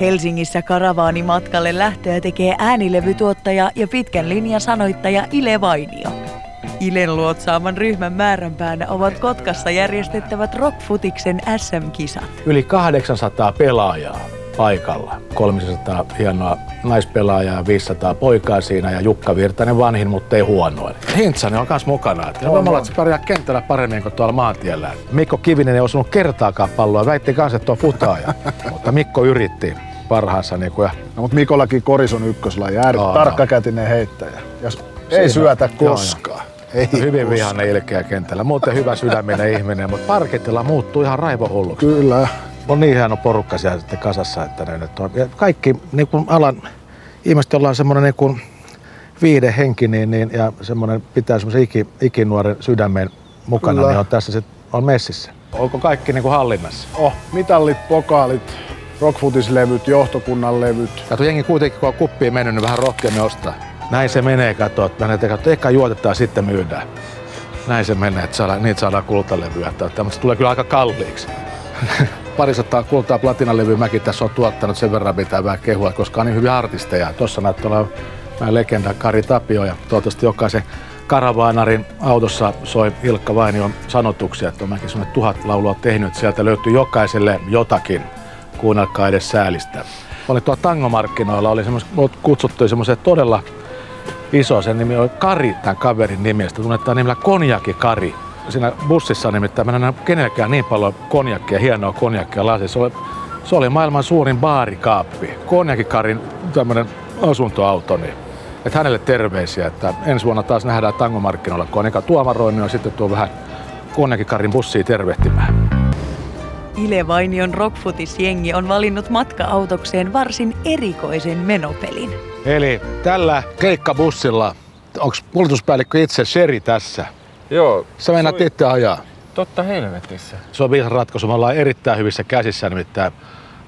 Helsingissä karavaanimatkalle lähtöä tekee äänilevytuottaja ja pitkän linjan sanoittaja Ile Vainio. Ilen luotsaaman ryhmän määränpäänä ovat Kotkassa järjestettävät Rockfutiksen SM-kisat. Yli 800 pelaajaa paikalla. 300 hienoa naispelaajaa, 500 poikaa siinä ja Jukka Virtanen vanhin, mutta ei huonoin. Hintsanen on myös mukana. Me ollaan, että se pärjää kentällä paremmin kuin tuolla maantiellä. Mikko Kivinen ei osunut kertaakaan palloa, väitti kanssa, että on futaaja. Mutta Mikko yritti parhaansa. No, mutta Mikollakin koris on ykköslaji, tarkkakätinen heittäjä. Jos ei syötä koskaan. Ei hyvin vihainen ilkeä kentällä. Muuten hyvä sydäminen ihminen, mutta parketilla muuttuu ihan raivohulluksi. Kyllä. On niin hieno porukka siellä sitten kasassa, että ne nyt on. Ja kaikki niin kuin alan ihmiset, jolla on semmoinen niin kuin viihdehenki ja semmoinen pitää semmoisen ikinuoren sydämen mukana, kyllä, niin on tässä sitten on messissä. Onko kaikki niin kuin hallinnassa? Mitallit, pokaalit, rockfutislevyt, johtokunnan levyt. Kato, jengi kuitenkin kun on kuppiin mennyt, niin vähän rohkeammin ostaa. Näin se menee, kato. Eka juotetaan, sitten myydään. Näin se menee, että niitä saadaan kultalevyä. Mutta se tulee kyllä aika kalliiksi. Parisataa kultaa platinalevyä mäkin tässä on tuottanut, sen verran pitää vähän kehua, koska on niin hyviä artisteja. Tuossa näyttää olevan legenda Kari Tapio ja toivottavasti jokaisen karavaanarin autossa soi Ilkka Vainion sanotuksia, että on mäkin semmoinen 1000 laulua tehnyt, sieltä löytyy jokaiselle jotakin, kuunnelkaa edes säälistä. Oli tuolla tangomarkkinoilla, oli kutsuttu semmoisen todella iso, sen nimi oli Kari, tämän kaverin nimi, sitä tunnetaan nimellä Konjaki Kari. Siinä bussissa nimittäin mä en näe kenelläkään niin paljon konjakkia, hienoa konjakkia lasissa. Se oli maailman suurin baarikaappi. Konjaki Karin tämmönen asuntoauto. Niin. Että hänelle terveisiä, että ensi vuonna taas nähdään tangomarkkinoilla, kun on eka tuomaroinut ja sitten tuo vähän Konjaki Karin bussia tervehtimään. Ile Vainion Rockfutis-jengi on valinnut matka-autokseen varsin erikoisen menopelin. Eli tällä keikkabussilla, onko kuljetuspäällikkö itse Sherry tässä? Joo. Sä meinaat itse ajaa? Totta helvetissä. Se on viisas ratkaisu. Me ollaan erittäin hyvissä käsissä, nimittäin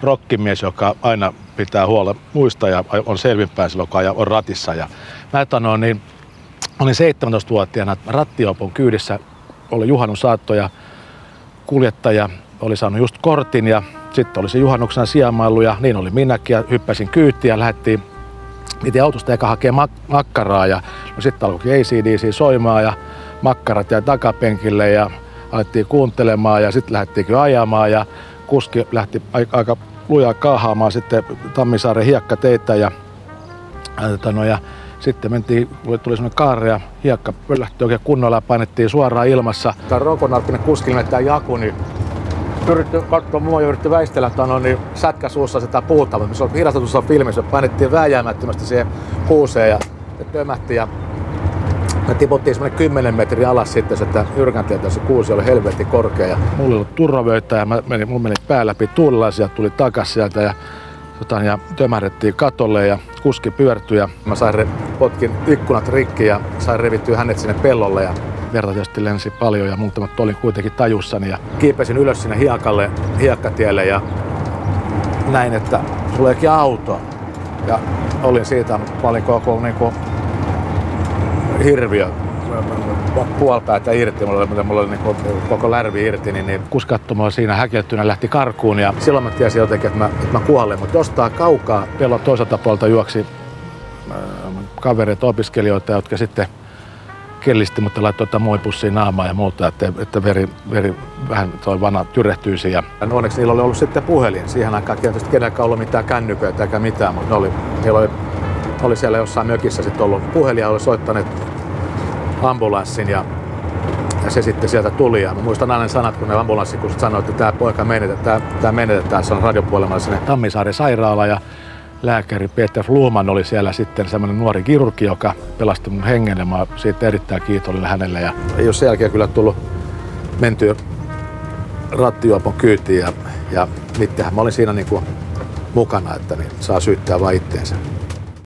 rokkimies, joka aina pitää huolta muista ja on selvinpäin silloin, kun on ratissa. Ja mä olin 17-vuotiaana rattiopon kyydissä, oli juhannusaatto ja kuljettaja oli saanut just kortin ja sitten oli se juhannuksena sijamailu ja niin oli minäkin ja hyppäsin kyytiin ja piti autosta eka hakea makkaraa ja sitten alkoi AC/DC soimaan ja makkarat jäi takapenkille ja alettiin kuuntelemaan ja sitten lähdettiinkin ajamaan ja kuski lähti aika lujaa kaahaamaan sitten Tammisaaren hiekkateitä ja sitten tuli semmoinen kaare ja hiekka lähti oikein kunnolla ja painettiin suoraan ilmassa. Tämä Ronkonarppinen kuski nimeltä Jaku, niin yritti katsoa mua ja yritti väistellä niin sätkä suussa sitä puuta, mutta se on hidastetussa filmissä, painettiin vääjäämättömästi siihen huuseen ja tömähti ja me tiputtiin semmoinen 10 metriä alas sitten, että Yrkäntieltä se kuusi oli helvetin korkea. Ja mulla oli ollut turvavöitä ja mun meni pää läpi tuulilaisia, tuli takas sieltä ja tömähdettiin katolle ja kuski pyörtyi ja mä potkin ikkunat rikki ja sain revittyä hänet sinne pellolle ja verta tietysti lensi paljon ja mutta olin kuitenkin tajussani ja kiipesin ylös sinne hiekkatielle ja näin, että tuleekin auto ja olin siitä, mä olin koko hirviö puolipäätä irti, mulla oli koko lärvi irti, niin kuski katsoi mua siinä häkeltynä, lähti karkuun ja silloin mä tiesin jotenkin, että mä kuolen, mutta jostain kaukaa pellon toiselta puolelta juoksi kavereita, opiskelijoita, jotka sitten kellisti, mutta laittoi muovipussiin naamaa ja muuta, että veri vähän toi vana tyrehtyisi. Ja onneksi niillä oli ollut sitten puhelin. Siihen aikaan tietysti kenelläkään ollut mitään kännyköitä eikä mitään, mutta heillä oli siellä jossain mökissä sitten ollut puhelin ja oli soittaneet ambulanssin ja se sitten sieltä tuli. Ja mä muistan aina sanat, kun ne ambulanssikussit sanoivat, että tämä poika menetetään, se on radiopuolemalla sinne Tammisaaren sairaala ja lääkäri Peter Fluman oli siellä sitten semmoinen nuori kirurgi, joka pelasti mun hengen ja mä oon siitä erittäin kiitollinen hänelle. Ja ei ole sen jälkeen kyllä tullut mentyä rattijuopon kyytiin ja mitään. Mä olin siinä mukana, että niin saa syyttää vaan itteensä.